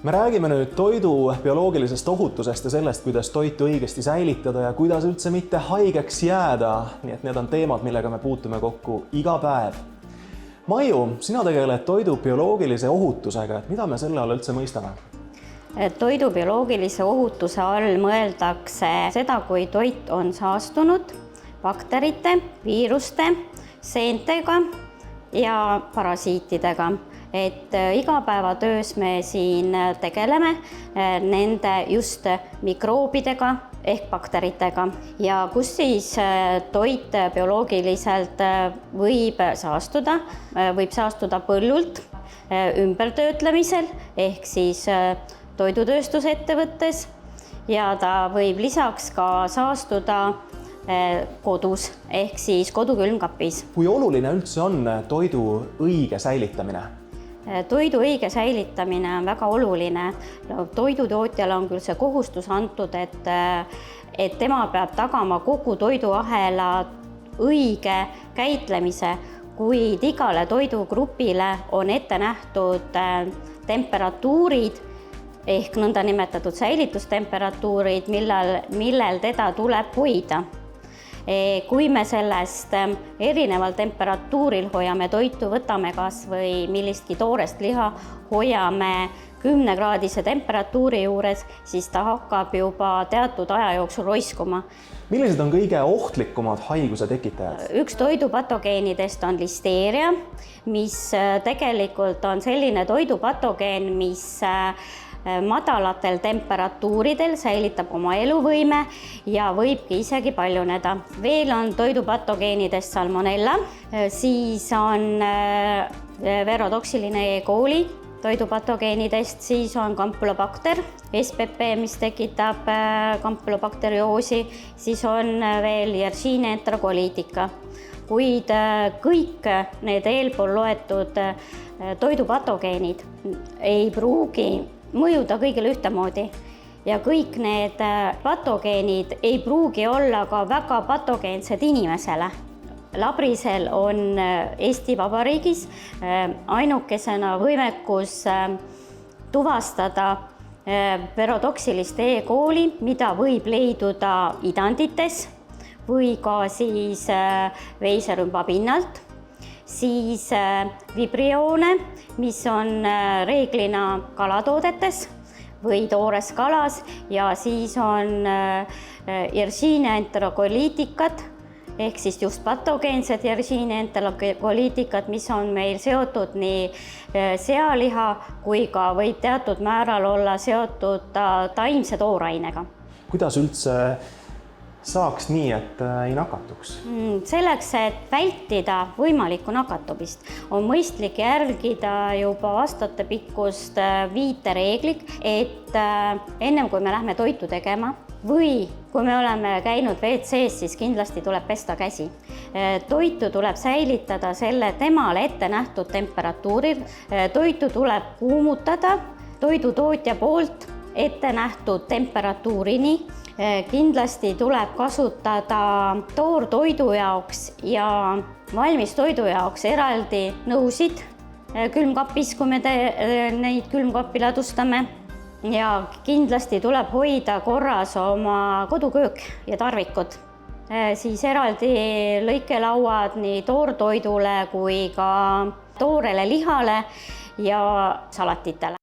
Me räägime nüüd toidu bioloogilisest ohutusest ja sellest, kuidas toitu õigesti säilitada ja kuidas üldse mitte haigeks jääda. Nii et need on teemad, millega me puutume kokku iga päev. Maiu, sina tegeled toidu bioloogilise ohutusega. Mida me selle all üldse mõistame? Toidu bioloogilise ohutuse all mõeldakse seda, kui toit on saastunud bakterite, viiruste, seentega ja parasiitidega. Igapäevatöös me siin tegeleme nende just mikroobidega ehk bakteritega ja kus siis toit bioloogiliselt võib saastuda põllult ümbertöötlemisel ehk siis toidutööstusettevõttes ja ta võib lisaks ka saastuda kodus ehk siis kodukülmkapis. Kui oluline üldse on toidu õige säilitamine? Toidu õige säilitamine on väga oluline. Toidutootjale on küll see kohustus antud, et tema peab tagama kogu toiduahela õige käitlemise, kuid igale toidugrupile on ette nähtud temperatuurid ehk nõndanimetatud säilitustemperatuurid, millel teda tuleb hoida. Kui me sellest erineval temperatuuril hoiame toitu, võtame kas või millistki toorest liha, hoiame 10-kraadise temperatuuri juures, siis ta hakkab juba teatud aja jooksul roiskuma. Millised on kõige ohtlikumad haiguse tekitajad? Üks toidupatogeenidest on listeeria, mis tegelikult on selline toidupatogeen, mis madalatel temperatuuridel säilitab oma eluvõime ja võibki isegi paljuneda. Veel on toidupatogeenidest salmonella, siis on verotoksiline E. coli toidupatogeenidest, siis on Campylobacter, SPP, mis tekitab kampylobakterioosi, siis on veel Yersinia enterocolitica. Kuid kõik need eelpool loetud toidupatogeenid ei pruugi mõjuda kõigile ühtemoodi ja kõik need patogeenid ei pruugi olla ka väga patogeensed inimesele. Labrisel on Eesti Vabariigis ainukesena võimekus tuvastada verotoksilist E. coli, mida võib leiduda idandites või ka siis veiserümba pinnalt. Siis vibrioone, mis on reeglina kalatoodetes või toores kalas ja siis on Yersinia enterocoliticad ehk siis just patogeensed Yersinia enterocoliticad, mis on meil seotud nii sealiha kui ka võib teatud määral olla seotud taimse toorainega. Kuidas üldse saaks nii, et ei nakatuks? Selleks, et vältida võimalikku nakatumist, on mõistlik järgida juba aastate pikkust viitereeglit, et ennem kui me lähme toitu tegema või kui me oleme käinud WC-s, siis kindlasti tuleb pesta käsi. Toitu tuleb säilitada temale ette nähtud temperatuuril. Toitu tuleb kuumutada toidutootja poolt ette nähtud temperatuurini. Kindlasti tuleb kasutada toortoidu jaoks ja valmis toidu jaoks eraldi nõusid külmkapis, kui me neid külmkappi ladustame. Ja kindlasti tuleb hoida korras oma koduköök ja tarvikud. Siis eraldi lõikelauad nii toortoidule kui ka toorele lihale ja salatitele.